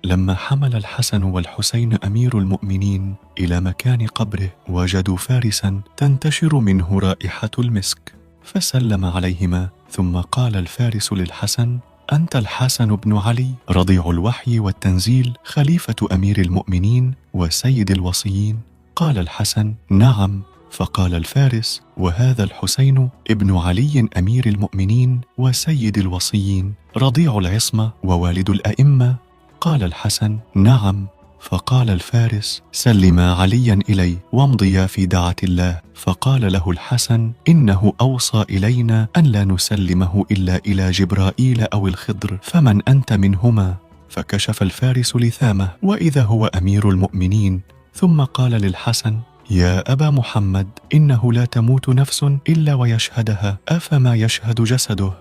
لما حمل الحسن والحسين أمير المؤمنين إلى مكان قبره، وجدوا فارسا تنتشر منه رائحة المسك، فسلم عليهما، ثم قال الفارس للحسن: أنت الحسن بن علي رضيع الوحي والتنزيل، خليفة أمير المؤمنين وسيد الوصيين؟ قال الحسن: نعم. فقال الفارس: وهذا الحسين ابن علي أمير المؤمنين وسيد الوصيين، رضيع العصمة ووالد الأئمة؟ قال الحسن: نعم. فقال الفارس: سلما عليا إلي وامضيا في دعة الله. فقال له الحسن: إنه أوصى إلينا أن لا نسلمه إلا إلى جبرائيل أو الخضر، فمن أنت منهما؟ فكشف الفارس لثامه، وإذا هو أمير المؤمنين، ثم قال للحسن: يا أبا محمد، إنه لا تموت نفس إلا ويشهدها، أفما يشهد جسده؟